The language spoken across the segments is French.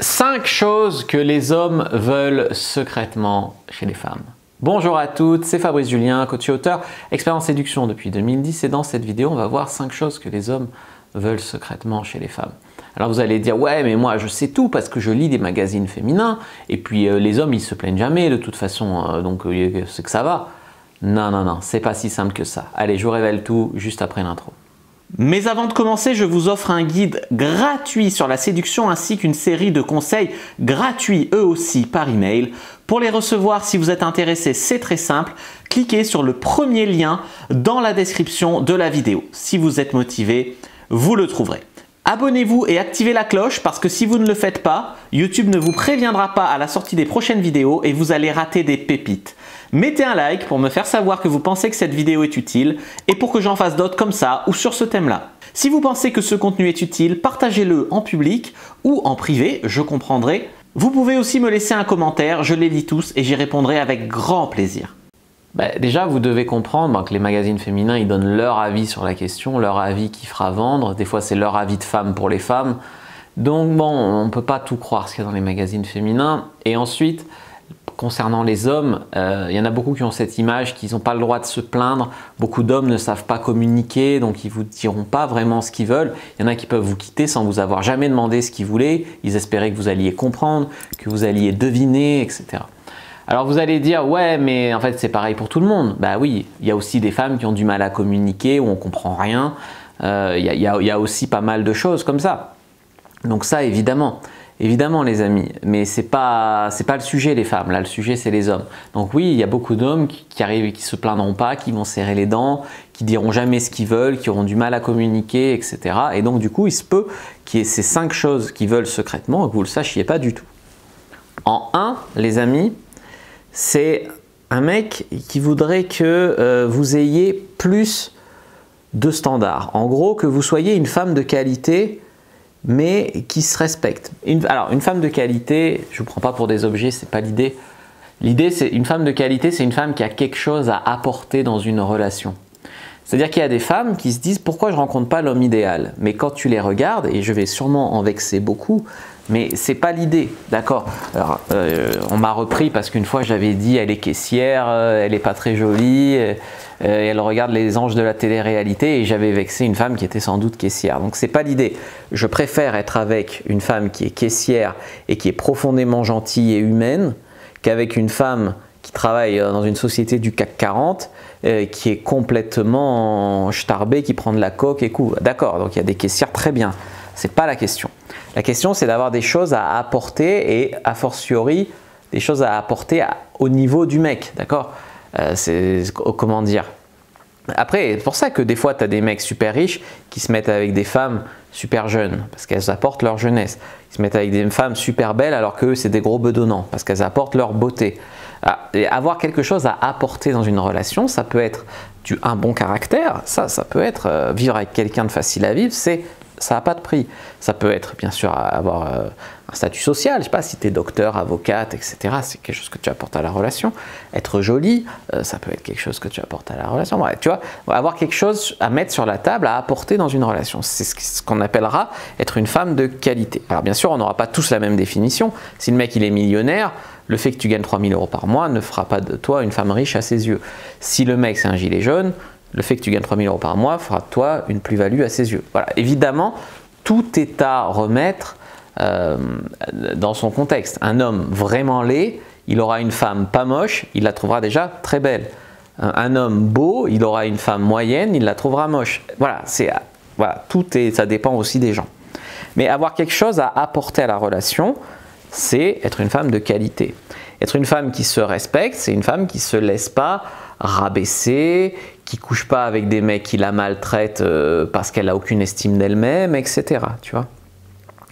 5 choses que les hommes veulent secrètement chez les femmes. Bonjour à toutes, c'est Fabrice Julien, coach et auteur, expert en séduction depuis 2010 et dans cette vidéo on va voir 5 choses que les hommes veulent secrètement chez les femmes. Alors vous allez dire ouais mais moi je sais tout parce que je lis des magazines féminins et puis les hommes ils se plaignent jamais de toute façon donc c'est que ça va. Non, c'est pas si simple que ça. Allez je vous révèle tout juste après l'intro. Mais avant de commencer, je vous offre un guide gratuit sur la séduction ainsi qu'une série de conseils gratuits eux aussi par email. Pour les recevoir, si vous êtes intéressé, c'est très simple. Cliquez sur le premier lien dans la description de la vidéo. Si vous êtes motivé, vous le trouverez. Abonnez-vous et activez la cloche parce que si vous ne le faites pas, YouTube ne vous préviendra pas à la sortie des prochaines vidéos et vous allez rater des pépites. Mettez un like pour me faire savoir que vous pensez que cette vidéo est utile et pour que j'en fasse d'autres comme ça ou sur ce thème-là. Si vous pensez que ce contenu est utile, partagez-le en public ou en privé, je comprendrai. Vous pouvez aussi me laisser un commentaire, je les lis tous et j'y répondrai avec grand plaisir. Déjà, vous devez comprendre que les magazines féminins, ils donnent leur avis sur la question, leur avis qui fera vendre. Des fois, c'est leur avis de femme pour les femmes. Donc bon, on ne peut pas tout croire ce qu'il y a dans les magazines féminins. Et ensuite, concernant les hommes, il y en a beaucoup qui ont cette image qu'ils n'ont pas le droit de se plaindre. Beaucoup d'hommes ne savent pas communiquer, donc ils ne vous diront pas vraiment ce qu'ils veulent. Il y en a qui peuvent vous quitter sans vous avoir jamais demandé ce qu'ils voulaient. Ils espéraient que vous alliez comprendre, que vous alliez deviner, etc. Alors vous allez dire, ouais, mais en fait c'est pareil pour tout le monde. Bah oui, il y a aussi des femmes qui ont du mal à communiquer, où on ne comprend rien. Il y a aussi pas mal de choses comme ça. Donc ça, évidemment les amis, mais c'est pas le sujet les femmes, là le sujet c'est les hommes. Donc oui, il y a beaucoup d'hommes qui arrivent et qui se plaindront pas, qui vont serrer les dents, qui diront jamais ce qu'ils veulent, qui auront du mal à communiquer, etc. Et donc du coup, il se peut qu'il y ait ces 5 choses qu'ils veulent secrètement et que vous le sachiez pas du tout. En 1, les amis, c'est un mec qui voudrait que vous ayez plus de standards. En gros, que vous soyez une femme de qualité, mais qui se respecte. Alors, une femme de qualité, je ne vous prends pas pour des objets, c'est pas l'idée. L'idée, c'est une femme de qualité, c'est une femme qui a quelque chose à apporter dans une relation. C'est-à-dire qu'il y a des femmes qui se disent « Pourquoi je ne rencontre pas l'homme idéal ?» Mais quand tu les regardes, et je vais sûrement en vexer beaucoup, mais c'est pas l'idée, d'accord? Alors, on m'a repris parce qu'une fois j'avais dit elle est caissière, elle est pas très jolie, elle regarde les anges de la télé-réalité et j'avais vexé une femme qui était sans doute caissière. Donc c'est pas l'idée. Je préfère être avec une femme qui est caissière et qui est profondément gentille et humaine qu'avec une femme qui travaille dans une société du CAC 40 qui est complètement starbée, qui prend de la coke et tout. D'accord, donc il y a des caissières très bien. C'est pas la question. La question, c'est d'avoir des choses à apporter et a fortiori des choses à apporter au niveau du mec, d'accord? Comment dire? Après, c'est pour ça que des fois, tu as des mecs super riches qui se mettent avec des femmes super jeunes parce qu'elles apportent leur jeunesse. Ils se mettent avec des femmes super belles alors qu'eux, c'est des gros bedonnants parce qu'elles apportent leur beauté. Et avoir quelque chose à apporter dans une relation, ça peut être un bon caractère, ça peut être vivre avec quelqu'un de facile à vivre, ça n'a pas de prix. Ça peut être bien sûr avoir un statut social, je ne sais pas si tu es docteur, avocate, etc. C'est quelque chose que tu apportes à la relation. Être jolie, ça peut être quelque chose que tu apportes à la relation. Ouais, tu vois, avoir quelque chose à mettre sur la table, à apporter dans une relation. C'est ce qu'on appellera être une femme de qualité. Alors bien sûr, on n'aura pas tous la même définition. Si le mec il est millionnaire, le fait que tu gagnes 3 000 € par mois ne fera pas de toi une femme riche à ses yeux. Si le mec c'est un gilet jaune, le fait que tu gagnes 3 000 € par mois fera de toi une plus-value à ses yeux. Voilà. Évidemment, tout est à remettre dans son contexte. Un homme vraiment laid, il aura une femme pas moche, il la trouvera déjà très belle. Un homme beau, il aura une femme moyenne, il la trouvera moche. Voilà, ça dépend aussi des gens. Mais avoir quelque chose à apporter à la relation, c'est être une femme de qualité. Être une femme qui se respecte, c'est une femme qui ne se laisse pas rabaisser, qui ne couche pas avec des mecs qui la maltraitent parce qu'elle n'a aucune estime d'elle-même, etc. Tu vois?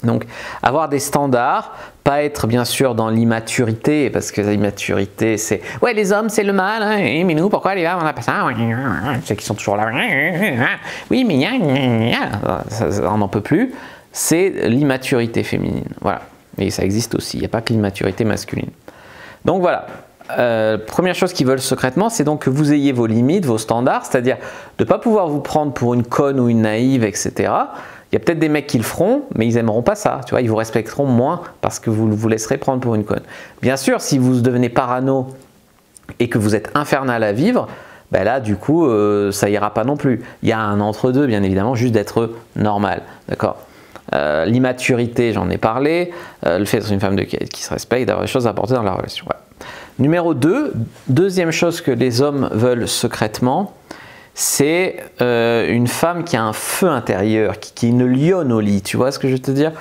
Donc, avoir des standards, pas être bien sûr dans l'immaturité, parce que l'immaturité, c'est « Ouais, les hommes, c'est le mal, hein, mais nous, pourquoi les femmes, on n'a pas ça? C'est qu'ils sont toujours là. Oui, mais on n'en peut plus. » C'est l'immaturité féminine. Voilà. Et ça existe aussi. Il n'y a pas que l'immaturité masculine. Donc voilà. Première chose qu'ils veulent secrètement, c'est donc que vous ayez vos limites, vos standards, c'est-à-dire de ne pas pouvoir vous prendre pour une conne ou une naïve, etc. Il y a peut-être des mecs qui le feront, mais ils n'aimeront pas ça. Tu vois, ils vous respecteront moins parce que vous vous laisserez prendre pour une conne. Bien sûr, si vous devenez parano et que vous êtes infernal à vivre, ben là, du coup, ça ira pas non plus. Il y a un entre-deux, bien évidemment, juste d'être normal. D'accord. L'immaturité, j'en ai parlé. Le fait d'être une femme qui se respecte, d'avoir des choses à apporter dans la relation. Ouais. Numéro 2, deuxième chose que les hommes veulent secrètement, c'est une femme qui a un feu intérieur, qui est une lionne au lit. Tu vois ce que je veux te dire?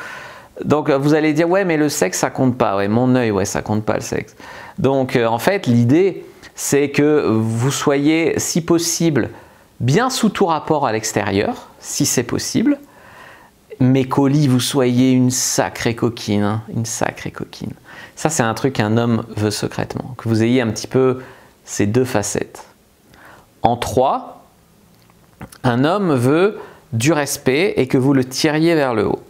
Donc vous allez dire, ouais, mais le sexe, ça compte pas. Ouais, mon œil, ouais, ça compte pas le sexe. Donc en fait, l'idée, c'est que vous soyez, si possible, bien sous tout rapport à l'extérieur, si c'est possible, mais qu'au lit, vous soyez une sacrée coquine, hein, une sacrée coquine. Ça, c'est un truc qu'un homme veut secrètement, que vous ayez un petit peu ces deux facettes. En 3, un homme veut du respect et que vous le tiriez vers le haut.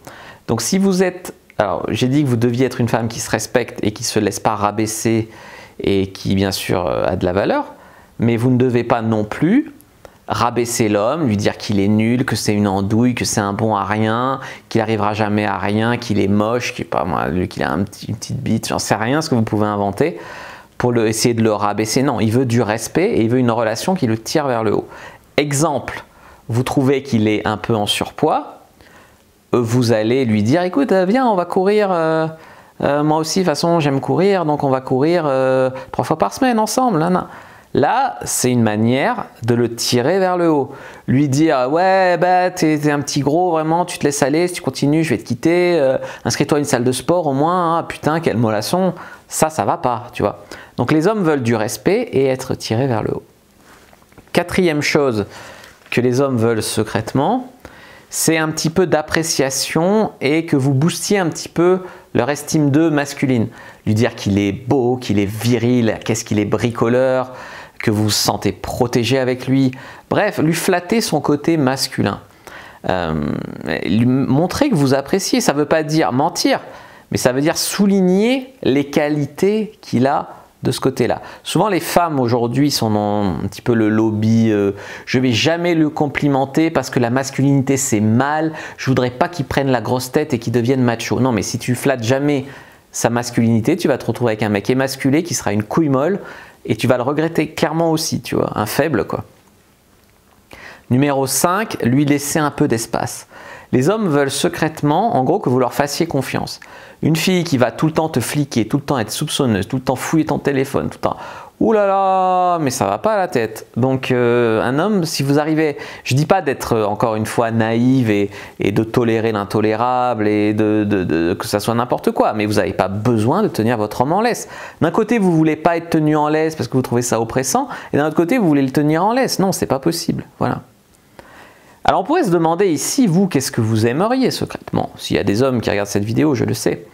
Donc si vous êtes, alors j'ai dit que vous deviez être une femme qui se respecte et qui ne se laisse pas rabaisser et qui bien sûr a de la valeur, mais vous ne devez pas non plus rabaisser l'homme, lui dire qu'il est nul, que c'est une andouille, que c'est un bon à rien, qu'il n'arrivera jamais à rien, qu'il est moche, qu'il a une petite bite, j'en sais rien, ce que vous pouvez inventer pour essayer de le rabaisser. Non, il veut du respect et il veut une relation qui le tire vers le haut. Exemple, vous trouvez qu'il est un peu en surpoids, vous allez lui dire, écoute, viens, on va courir, moi aussi, de toute façon, j'aime courir, donc on va courir 3 fois par semaine ensemble. Là, c'est une manière de le tirer vers le haut. Lui dire, ouais, bah, t'es un petit gros, vraiment, tu te laisses aller, si tu continues, je vais te quitter, inscris-toi à une salle de sport au moins, hein, putain, quelle mollasson, ça va pas, tu vois. Donc les hommes veulent du respect et être tirés vers le haut. 4e chose que les hommes veulent secrètement, c'est un petit peu d'appréciation et que vous boostiez un petit peu leur estime d'eux masculine. Lui dire qu'il est beau, qu'il est viril, qu'est-ce qu'il est bricoleur, que vous vous sentez protégé avec lui. Bref, lui flatter son côté masculin. Lui montrer que vous appréciez. Ça ne veut pas dire mentir, mais ça veut dire souligner les qualités qu'il a de ce côté-là. Souvent, les femmes aujourd'hui sont dans un petit peu le lobby je vais jamais le complimenter parce que la masculinité c'est mal, je voudrais pas qu'il prenne la grosse tête et qu'il devienne macho. Non, mais si tu flattes jamais sa masculinité, tu vas te retrouver avec un mec émasculé qui sera une couille molle et tu vas le regretter clairement aussi, tu vois, un faible quoi. Numéro 5, lui laisser un peu d'espace. Les hommes veulent secrètement, en gros, que vous leur fassiez confiance. Une fille qui va tout le temps te fliquer, tout le temps être soupçonneuse, tout le temps fouiller ton téléphone, tout le temps « Ouh là là, mais ça va pas à la tête ». Donc un homme, si vous arrivez, je dis pas d'être encore une fois naïve et de tolérer l'intolérable et que ça soit n'importe quoi, mais vous n'avez pas besoin de tenir votre homme en laisse. D'un côté, vous voulez pas être tenu en laisse parce que vous trouvez ça oppressant, et d'un autre côté, vous voulez le tenir en laisse. Non, c'est pas possible. Voilà. Alors on pourrait se demander ici, vous, qu'est-ce que vous aimeriez secrètement? S'il y a des hommes qui regardent cette vidéo, je le sais.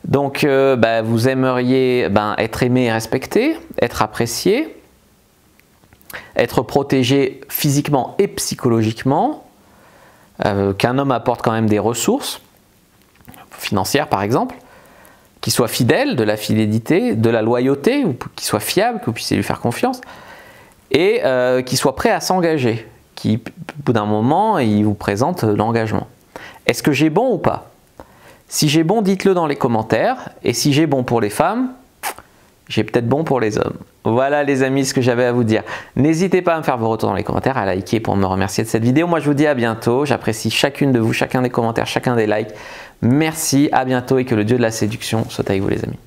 Donc vous aimeriez être aimé et respecté, être apprécié, être protégé physiquement et psychologiquement, qu'un homme apporte quand même des ressources, financières par exemple, qu'il soit fidèle, de la fidélité, de la loyauté, qu'il soit fiable, que vous puissiez lui faire confiance, et qu'il soit prêt à s'engager. Qui, au bout d'un moment, il vous présente l'engagement. Est-ce que j'ai bon ou pas? Si j'ai bon, dites-le dans les commentaires. Et si j'ai bon pour les femmes, j'ai peut-être bon pour les hommes. Voilà les amis, ce que j'avais à vous dire. N'hésitez pas à me faire vos retours dans les commentaires, à liker pour me remercier de cette vidéo. Moi, je vous dis à bientôt. J'apprécie chacune de vous, chacun des commentaires, chacun des likes. Merci, à bientôt et que le dieu de la séduction soit avec vous les amis.